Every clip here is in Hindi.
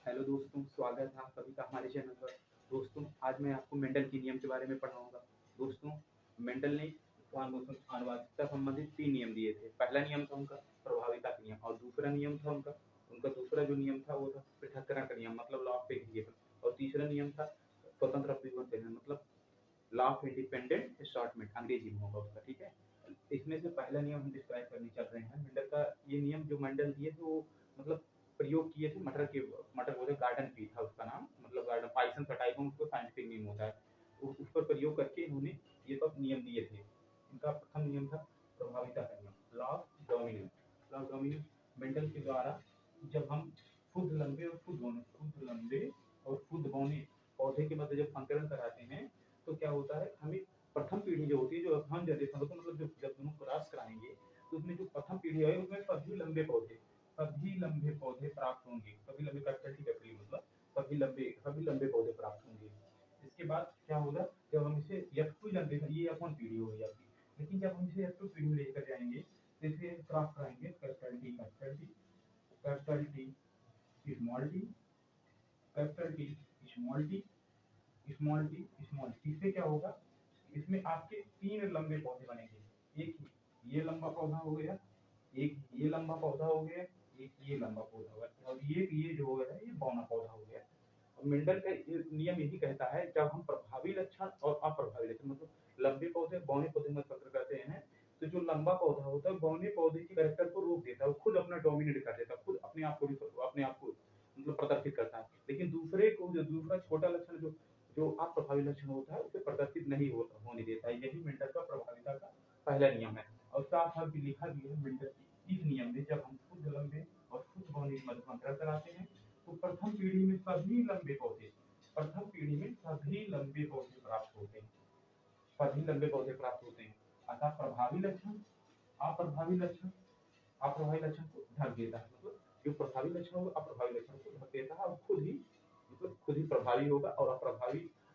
हेलो दोस्तों, स्वागत है आप सभी का हमारे चैनल पर। दोस्तों, आज मैं आपको मेंडल के नियम के बारे में पढ़ाऊँगा। दोस्तों, मेंडल ने आनुवांशिकता संबंधित 3 नियम दिए थे। पहला नियम था उनका प्रभाविता का नियम, और दूसरा नियम था उनका उनका दूसरा जो नियम था वो था पृथक्करण का नियम, मतलब लॉ ऑफ एग्रीगेशन। और तीसरा नियम था स्वतंत्र अपील नियम, मतलब लॉ ऑफ इंडिपेंडेंट असॉर्टमेंट, अंग्रेजी में होगा उसका, ठीक है। इसमें से पहला नियम हम डिस्क्राइब करने चल रहे हैं। मेंडल का ये नियम जो मेंडल दिए थे वो मतलब प्रयोग किए थे मटर बोले गार्डन पी था उसका नाम, मतलब गार्डन पाइसन सटाइगम उसको साइंटिफिक नेम होता है। उस पर प्रयोग करके इन्होंने ये सब नियम दिए थे। इनका प्रथम नियम था प्रभाविता का नियम, law of dominance. Law of dominance Mendel के द्वारा जब हम शुद्ध लंबे और शुद्ध बौने पौधे के मध्य जब संकरण कराते हैं तो क्या होता है, हमें प्रथम पीढ़ी जो होती है, जो हम जनरेशन होता है, मतलब जो जब दोनों क्रॉस कराएंगे तो उसमें जो प्रथम पीढ़ी है उसमें सभी लंबे पौधे प्राप्त होंगे। सभी लंबे कैपिटल मतलब सभी लंबे पौधे प्राप्त होंगे। इसके बाद क्या होगा, जब हम इसे F2 जनरेशन, ये F1 पीढ़ी हो गई आपकी, लेकिन जब हम इसे F2 पीढ़ी में लेकर जाएंगे तो इसे क्रॉस कराएंगे capital T small T, capital T small T, small T small T. इससे क्या होगा, इसमें आपके 3 लंबे पौधे बनेंगे। एक ये लंबा पौधा हो गया, एक ये लंबा पौधा हो गया, एक ये लंबा पौधा हो गया, और ये जो हो गया ये बौना पौधा हो गया। और मेंडल का नियम यही कहता है, जब हम प्रभावी लक्षण और अप्रभावी लक्षण, मतलब लंबे पौधे बौने पौधे में फर्क करते हैं, तो जो लंबा पौधा होता है बौने पौधे के कैरेक्टर को रोक देता है, वो खुद अपना डोमिनेट कर देता है, खुद अपने आप को मतलब प्रदर्शित करता है। लेकिन दूसरे को जो दूसरा छोटा लक्षण जो जो अप्रभावी लक्षण होता है उसे प्रदर्शित नहीं होने देता है। यही मेंडल का प्रभाविता का पहला नियम है। और साथ साथ भी लिखा भी है मेंडल की इस नियम में, जब हम शुद्ध लंबे और शुद्ध बौने के मध्य अंतर कराते हैं तो प्रथम पीढ़ी में सभी लंबे पौधे प्राप्त होते हैं, सभी लंबे पौधे प्राप्त होते हैं। अतः प्रभावी लक्षण अप्रभावी लक्षण अप्रभावी लक्षण को ढक देता है, मतलब जो प्रभावी लक्षण होगा अप्रभावी लक्षण को ढक देता है, और खुद ही प्रभावी होगा, और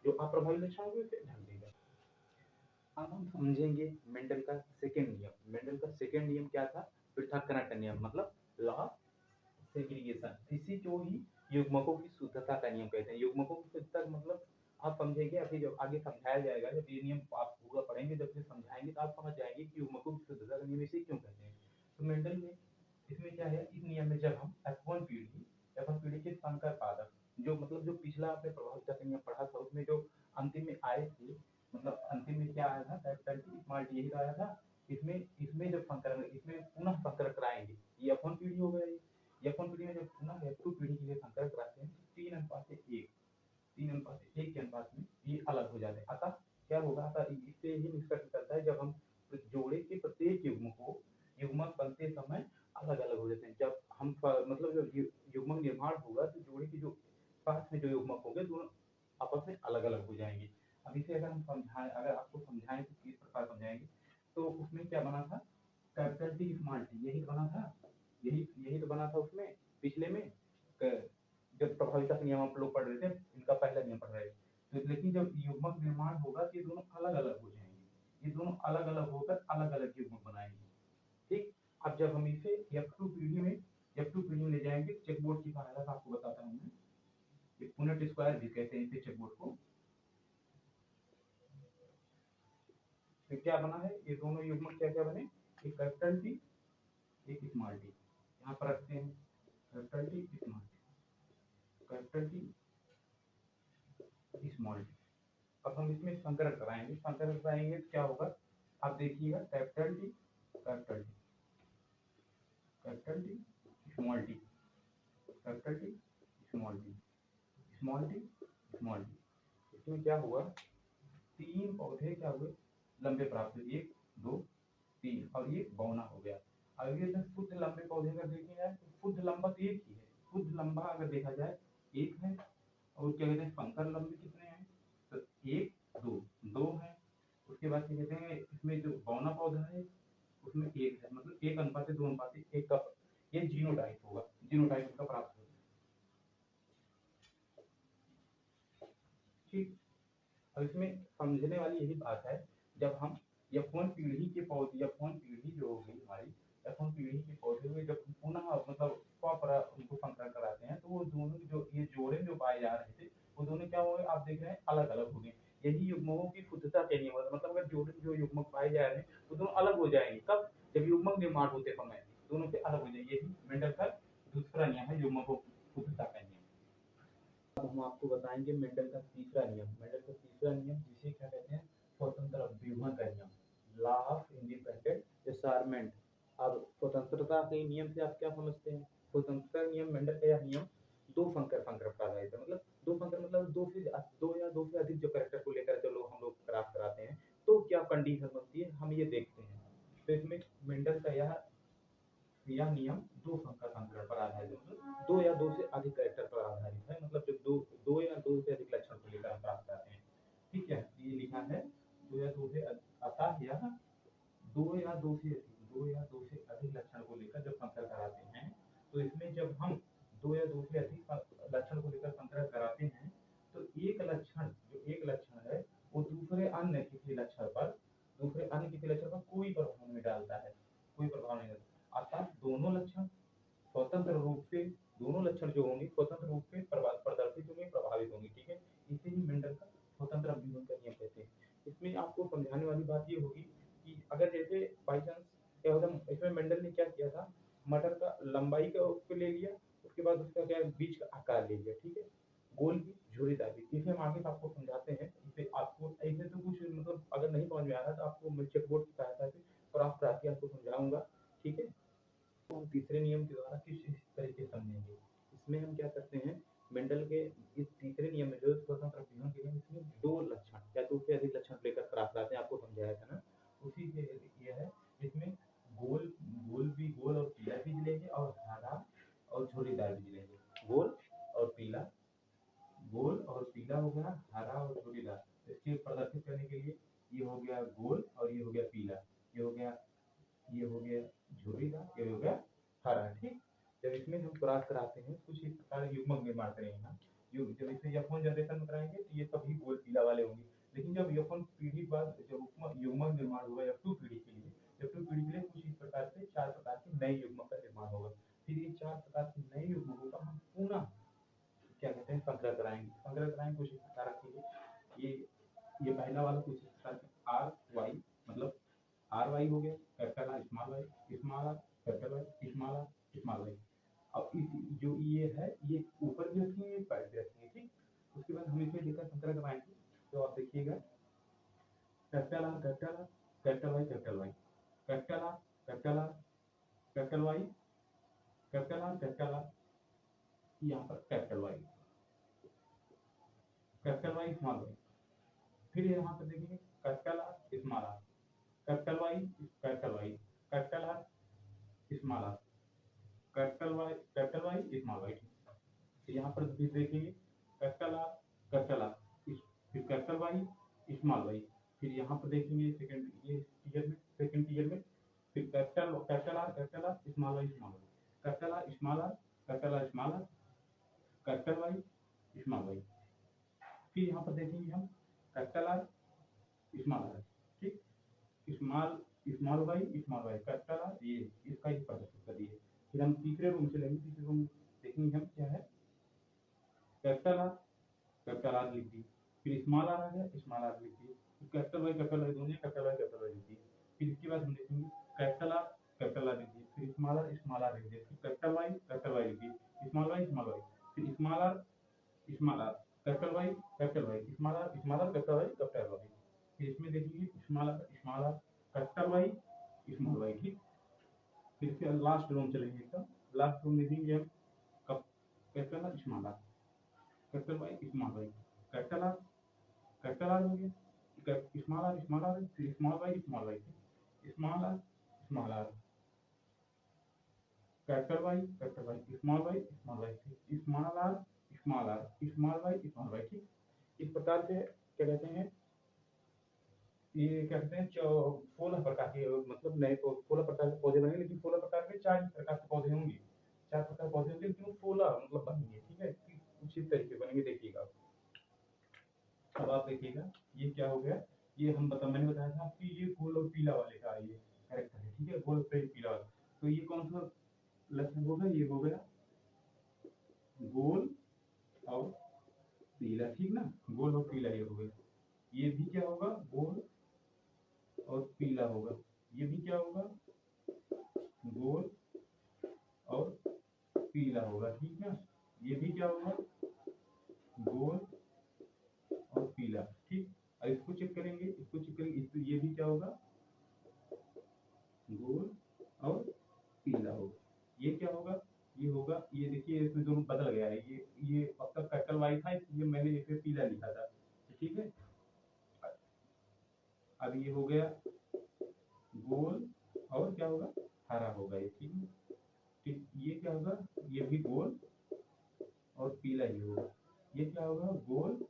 जो अप्रभावी लक्षण होगा उसे ढक देगा। अब हम समझेंगे मेंडल का सेकेंड नियम। मेंडल का सेकेंड नियम क्या था, पृथक्करण का नियम, मतलब लॉ ऑफ सेग्रीगेशन। इसी को ही युग्मकों की शुद्धता का नियम कहते हैं। युग्मकों की शुद्धता मतलब आप समझेंगे, अभी जब आगे समझाया जाएगा, जब ये नियम आप पूरा पढ़ेंगे, जब इसे समझाएंगे तो आप समझ जाएंगे कि युग्मकों की शुद्धता का नियम इसे क्यों कहते हैं। तो मेंडल में इसमें क्या है, इस नियम में जब हम F1 पीढ़ी के संकर पादप, जो मतलब जो पिछला आपने प्रभाविता का नियम पढ़ा था उसमें जो अंतिम में आए थे, मतलब अंतिम में क्या आया था, कैपिटल टी स्मॉल टी, यही तो आया था। इसमें इसमें जब संकरण, इसमें पुनः संकरण कराएंगे, ये F1 पीढ़ी हो गया। F1 पीढ़ी में जब पुनः F2 पीढ़ी के लिए संकरण कराते हैं तो 3:1 के अनुपात में ये अलग हो जाते हैं। अतः क्या होगा, अतः इससे यही निष्कर्ष निकलता है, जब हम जोड़े के प्रत्येक युग्मक बनते समय अलग अलग हो जाते हैं। जब हम मतलब जब युग्मक निर्माण होगा तो जोड़े के जो पास में जो युग्मक होंगे दोनों आपस में अलग अलग हो जाएंगे। अब इसे अगर आपको समझाएं तो किस प्रकार समझाएंगे, तो उसमें क्या बना था, कैपिटल टी स्मॉल टी, यही बना था, यही तो बना था उसमें पिछले में। जब प्रभाविता का नियम आप लोग पढ़ रहे थे, इनका पहला नियम पढ़ रहे थे, तो लेकिन जब युग्मक निर्माण होगा तो ये दोनों अलग अलग हो जाएंगे, ये दोनों अलग अलग होकर अलग अलग युग्मक बनाएंगे। ठीक। अब जब हम इसे F2 पीढ़ी में ले जाएंगे, चेकबोर्ड की सहायता से आपको बताता हूँ मैं, पुनेट स्क्वायर भी कहते हैं इसे चेकबोर्ड को। तो क्या बना है, ये दोनों युग्मक क्या क्या बने, एक कैपिटल टी एक स्मॉल टी, यहाँ पर रखते हैं capital T small T, capital T small T. अब हम इसमें संकरण कराएंगे तो क्या होगा, आप देखिएगा, capital T capital T capital T small T, capital T small T, small T small T. इसमें क्या हुआ, 3 पौधे क्या हुए, लंबे प्राप्त हुए, 1 2 3, और ये बौना हो गया। अगर ये शुद्ध लंबे पौधे अगर देखे जाए तो शुद्ध लंबा तो एक ही है, शुद्ध लंबा अगर देखा जाए एक है, और क्या कहते हैं संकर लंबे कितने हैं, तो 1 2 2 है। उसके बाद क्या कहते हैं, इसमें जो बौना पौधा है उसमें 1 है, मतलब 1:2:1 का, ये जीनोटाइप होगा, जीनोटाइप इसका प्राप्त होगा। ठीक। अब इसमें समझने वाली यही बात है, जब हम F1 पीढ़ी जो होगी हमारी, F1 पीढ़ी के पौधे हुए जब पुनः मतलब स्वपरा उनको संकर कराते हैं, तो वो दोनों जो ये जोड़े जो पाए जा रहे थे, वो दोनों क्या हो गए, आप देख रहे हैं अलग अलग हो गए। यही युग्मकों की शुद्धता के नियम है, मतलब अगर जोड़े जो युग्मक पाए जा रहे हैं वो दोनों अलग हो जाएंगे, कब, जब युग्मक निर्माण होते समय दोनों से अलग हो जाएंगे। यही मेंडल का दूसरा नियम है, युग्मकों की शुद्धता का नियम। अब हम आपको बताएंगे मेंडल का तीसरा नियम। मेंडल का तीसरा नियम जिसे क्या कहते हैं, स्वतंत्र अभ्यूहन का नियम, लॉ ऑफ इंडिपेंडेंट असार्टमेंट। अब स्वतंत्रता के नियम से आप क्या समझते हैं? स्वतंत्रता नियम मेंडल का यह नियम दो फंकर फंकर पर आधारित है, मतलब दो फंकर मतलब दो से अधिक जो कैरेक्टर को लेकर चलो हम लोग क्राफ्ट कराते हैं, तो क्या कंडीशन बनती है हम ये देखते हैं। तो इसमें मेंडल का यह नियम दो संकर संकरण पर आधारित है, मतलब दो या दो से अधिक कैरेक्टर पर आधारित है, मतलब जब दो या दो से अधिक लक्षण को लेकर हम प्राप्त करते हैं। ठीक है, ये लिखा है दो या दो से अतः यह दो या दो से अधिक लक्षण को लेकर जब संकर कराते हैं, तो इसमें जब हम दो या दो से अधिक लक्षण को लेकर संकर कराते हैं, तो एक लक्षण है वो दूसरे अन्य किसी लक्षण पर कोई प्रभाव नहीं डालता है, कोई प्रभाव नहीं डालता। अर्थात दोनों लक्षण जो होंगे स्वतंत्र रूप से प्रदर्शित होंगे, प्रभावित होंगे। ठीक है, इसे ही मेंडल का स्वतंत्र अभ्यूहन का नियम कहते हैं। इसमें आपको समझाने वाली बात ये होगी कि अगर जैसे बाई चांस क्या होता, इसमें मेंडल ने क्या किया था, मटर का लंबाई का उसको ले लिया, उसके बाद उसका क्या बीज का आकार ले लिया। ठीक है, गोल की झुर्रीदार भी, इसे हम आगे आपको समझाते हैं। इसे आपको ऐसे तो कुछ मतलब अगर नहीं समझ में आ रहा तो आपको मैं चेक बोर्ड की सहायता से क्राफ्ट कराके आपको समझाऊंगा। ठीक है, तो हम तीसरे नियम के द्वारा किस तरीके समझेंगे। इसमें हम क्या करते हैं, मेंडल के इस तीसरे नियम में जो स्वतंत्र अभ्यूहन के नियम, इसमें दो लक्षण या दो से अधिक लक्षण लेकर क्राफ्ट लाते हैं, आपको समझाया था ना, उसी के ये है। इसमें गोल और पीला बीज लेंगे और हरा और झुर्रीदार बीज लेंगे। गोल और पीला हो गया, हरा और झुर्रीदार। इसके प्रदर्शित करने के लिए ये हो गया गोल और ये हो गया पीला, ये हो गया झुर्रीदार, ये हो गया हरा। ठीक, जब इसमें हम क्रॉस कराते हैं कुछ इस प्रकार युग्मक निर्माण करेंगे ना, जब इसे F1 जनरेशन में कराएंगे तो ये सभी गोल पीला वाले होंगे। लेकिन जब F1 पीढ़ी बाद जब युग्मक निर्माण होगा F2 पीढ़ी के लिए, कुछ इस प्रकार से 4 प्रकार के नए युग्मक का निर्माण होगा। फिर ये 4 प्रकार के नए युग्मकों का हम पुनः क्या कहते हैं, संकरण कराएंगे कुछ इस प्रकार के। ये पहला वाला कुछ इस प्रकार के आर वाई, मतलब आर वाई हो गया, capital R small Y, small R capital Y, small Y. अब इस जो ये है ये ऊपर भी रखेंगे, साइड भी रखेंगे। ठीक, उसके बाद हम इसमें लेकर संकलन कराएंगे। तो आप देखिएगा capital R capital Y capital Y, capital R capital R capital Y, capital R यहाँ पर कैपिटल वाई स्मॉल वाई। फिर यहाँ पर देखेंगे capital R small R, capital Y capital R small R, capital Y small Y. यहाँ पर भी देखेंगे कैपिटल आर फिर कैपिटल वाई स्मॉल वाई। फिर यहाँ पर देखेंगे सेकंड टीयर में फिर capital R small Y, capital R small R, capital R small R, capital Y small Y. फिर यहाँ पर देखेंगे हम कैपिटल आर स्मॉल आर। ठीक, स्मॉल वाई कैपिटल आर, ये इसका ही प्रदर्शित करिए। फिर हम तीसरे रूम से लेंगे, तीसरे रूम देखेंगे हम क्या है, कैपिटल आर लिख दी, फिर स्मॉल आर आ गया, स्मॉल आर लिख दी, कैपिटल वाई दोनों कैपिटल वाई लिख दी। फिर इसके बाद हम देखेंगे कैपिटल आर लिख दी, फिर स्मॉल आर लिख दिया, फिर कैपिटल वाई लिख दी, स्मॉल वाई, फिर small R capital Y small R capital Y. फिर इसमें देखेंगे small R capital Y small Y. ठीक, फिर इसके लास्ट रूम चलेंगे, एकदम लास्ट रूम देखेंगे हम capital R small R, capital Y small Y, capital R हो गया, स्मॉल आर फिर small Y small Y, small R capital Y small Y small Y, small R small Y. ठीक, इस प्रकार से क्या कहते हैं, ये क्या कहते हैं 16 प्रकार के, मतलब नए 16 प्रकार के पौधे बनेंगे, लेकिन 16 प्रकार के 4 प्रकार के पौधे होंगे, 4 प्रकार के पौधे होंगे, लेकिन 16 मतलब बनेंगे। ठीक है, कुछ इस तरीके बनेंगे, देखिएगा। अब आप देखिएगा ये क्या हो गया, ये मैंने बताया था कि ये गोल और पीला वाले का ये कैरेक्टर है। ठीक है, गोल पे पीला वाला। तो ये कौन सा लक्षण होगा, ये हो गया गोल और पीला, ठीक ना, गोल और पीला ये हो गया। ये भी क्या होगा, गोल और पीला होगा। ये भी क्या होगा, गोल और पीला होगा, ठीक है। ये भी क्या होगा, गोल और पीला, ठीक। अब इसको चेक करेंगे, इसको चेक करेंगे, इसको ये भी क्या होगा, गोल और पीला होगा। ये क्या होगा, ये होगा, ये देखिए इसमें दोनों बदल गया है। ये अब तक कैपिटल वाई था, इसलिए मैंने इसे पीला लिखा था, ठीक है। अब ये हो गया गोल और क्या होगा, हरा होगा ये, ठीक है। ठीक, ये क्या होगा, ये भी गोल और पीला ही होगा। ये क्या होगा, गोल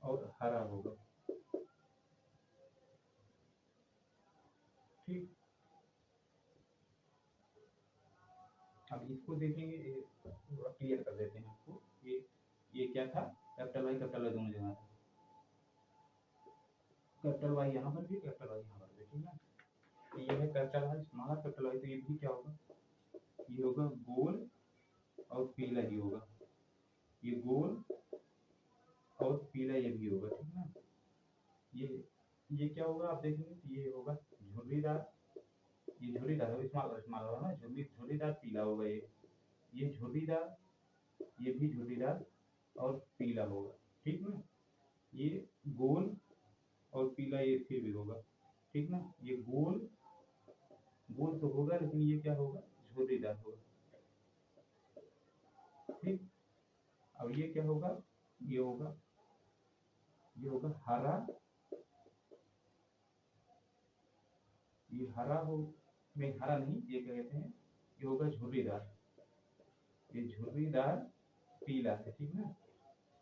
और हरा होगा, ठीक। अब इसको देखेंगे, थोड़ा क्लियर कर देते हैं आपको। ये क्या था, कैपिटल वाई दोनों जगह था। कैपिटल वाई यहाँ पर भी, कैपिटल वाई यहाँ पर भी, ठीक है। तो ये है capital Y, small capital Y, तो ये भी क्या होगा, ये होगा गोल और पीला ही होगा। ये गोल और पीला ये भी होगा, ठीक है। ये क्या होगा, आप देखेंगे तो ये होगा झुर्रीदार, ये झुर्रीदार है, स्मॉल स्मॉल होगा ना, झुर्रीदार पीला होगा ये झुर्रीदार, ये भी झुर्रीदार और पीला होगा, ठीक ना। ये गोल और पीला ये फिर भी होगा, ठीक ना। ये गोल गोल तो होगा, लेकिन ये क्या होगा, झुर्रीदार होगा, ठीक। अब ये क्या होगा, ये होगा हरा, ये हरा हो, नहीं हरा नहीं, ये क्या कहते हैं, ये होगा झुर्रीदार, ये झुर्रीदार पीला है, ठीक ना।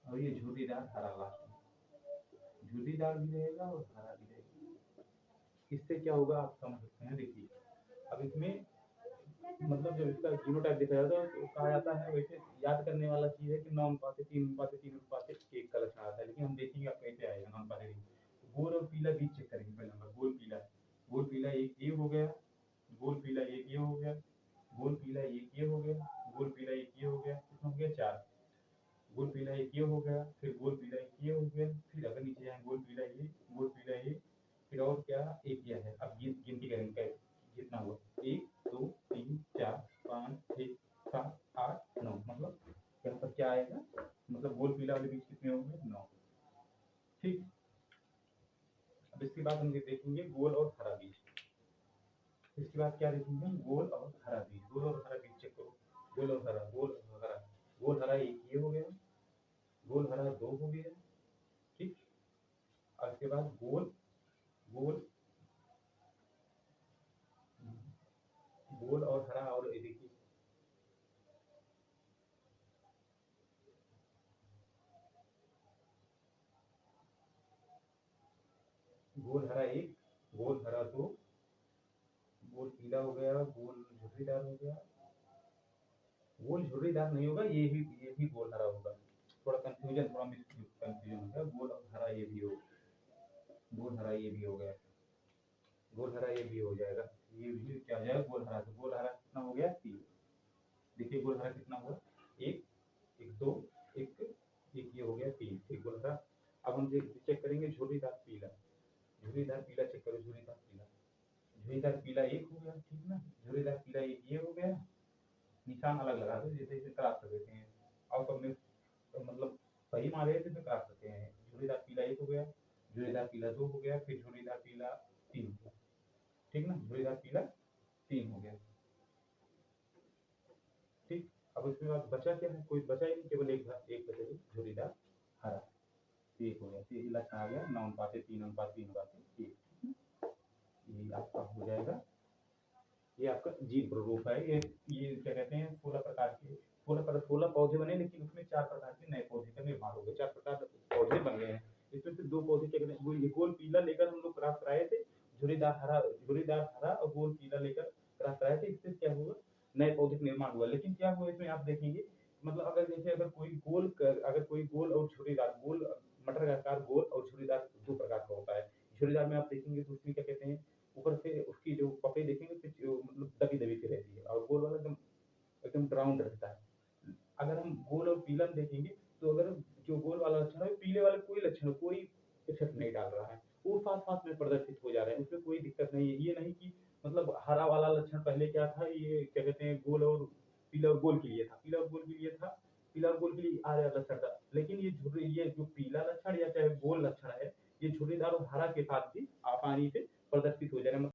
और ये झुर्रीदार हरा, लास्ट में झुर्रीदार भी रहेगा और हरा भी रहेगा। इससे क्या होगा आप समझ सकते हैं। देखिए अब इसमें मतलब जब इसका जीनोटाइप देखा जाता है तो कहा जाता है, वैसे याद करने वाला चीज है कि 9 अनुपात 3 अनुपात 3 अनुपात 1 का लक्षण आता है, लेकिन हम देखेंगे आप कैसे आएगा 9 अनुपात 3। गोल और पीला बीच चेक करेंगे पहले नंबर, गोल पीला एक ये हो गया, गोल पीला एक ये हो गया, गोल पीला एक ये हो गया, गोल पीला एक ये हो गया, कितना हो गया 4। गोल पीला एक ये हो गया, फिर गोल पीला एक ये हो गया, फिर अगर नीचे जाए गोल पीला ये, गोल पीला ये, फिर और क्या एक ये है। अब गिनती करेंगे कितना हुआ, 1 2 3 4 5 6 7 8 9, मतलब यहाँ पर क्या आएगा, मतलब गोल पीला वाले बीच कितने होंगे, 9, ठीक। अब इसके बाद हम देखेंगे गोल और हरा बीज। इसके बाद क्या देखेंगे, गोल और हरा बीज, गोल और हरा बीज चेक करो, गोल और हरा, गोल और हरा, गोल हरा एक ये हो गया, गोल हरा 2 हो गया, ठीक। और इसके बाद गोल गोल गोल और हरा, और ये देखिए गोल हरा 1, गोल हरा 2, गोल पीला हो गया, गोल झुर्रीदार हो गया, गोल झुर्रीदार नहीं होगा, ये भी गोल हरा होगा। थोड़ा कंफ्यूजन, थोड़ा मिस कंफ्यूजन हो गया, गोल और हरा ये भी हो, गोल हरा ये भी हो गया, गोल हरा ये भी हो जाएगा, ये भी क्या हो जाएगा, गोल हरा। तो गोल हरा कितना हो गया, 3। देखिए गोल हरा कितना हुआ, 1 1 2 1 1, ये हो गया 3, ठीक गोल हरा। अब हम चेक करेंगे झुर्रीदार पीला, झुर्रीदार पीला चेक करो, झुर्रीदार पीला, झुर्रीदार पीला 1 हो गया, ठीक ना। झुर्रीदार पीला 1 ये हो गया, निशान अलग लगा दो, जैसे इसे क्रॉस कर देते हैं, आउट ऑफ में तो मतलब सही मारे थे तो क्रॉस करते हैं। झुर्रीदार पीला 1 हो गया, झुर्रीदार पीला 2 हो गया, फिर झुर्रीदार पीला 3 हो गया, ठीक ना। झुर्रीदार पीला 3 हो गया, ठीक। अब उसके बाद बचा क्या है, कोई बचा ही नहीं, केवल एक बचेगी, झुर्रीदार हरा, 1 हो गया, तो ये लक्षण आ गया 9 अनुपात 3 अनुपात 3 अनुपात 1, ये आपका हो जाएगा। ये आपका जीव प्ररूप है। ये क्या कहते हैं, 16 प्रकार के 16 पौधे बने, लेकिन उसमें 4 प्रकार के नए पौधे का निर्माण हो गया, 4 प्रकार के पौधे बन गए हैं। इसमें से 2 पौधे क्या कहते हैं, गोल पीला लेकर हम लोग क्रॉस कराए थे, झुर्रीदार हरा और गोल पीला लेकर क्रॉस कराए थे। इससे क्या हुआ, नए पौधे का निर्माण हुआ। लेकिन क्या हुआ इसमें आप देखेंगे, मतलब अगर जैसे अगर कोई गोल और झुर्रीदार, गोल मटर का आकार गोल और झुर्रीदार 2 प्रकार का होता है। झुर्रीदार में आप देखेंगे तो उसमें क्या कहते हैं, ऊपर से उसकी जो पपड़ी देखेंगे तो मतलब दबी दबी देखेंगे तो अगर जो गोल वाला लक्षण है, पीले वाले कोई लक्षण कोई इफ़ेक्ट नहीं डाल रहा है। वो साथ-साथ में प्रदर्शित हो जा रहे हैं, उसमें कोई दिक्कत नहीं है। ये नहीं कि मतलब हरा वाला लक्षण पहले क्या था, ये क्या कहते हैं, गोल और पीला और गोल के लिए था। पीला और गोल के लिए था, पीला और गोल के लिए आ लक्षण था। लेकिन ये जो पीला लक्षण या चाहे गोल लक्षण है, ये झुर्रीदार और हरा के साथ भी आसानी से प्रदर्शित हो जा रहा है।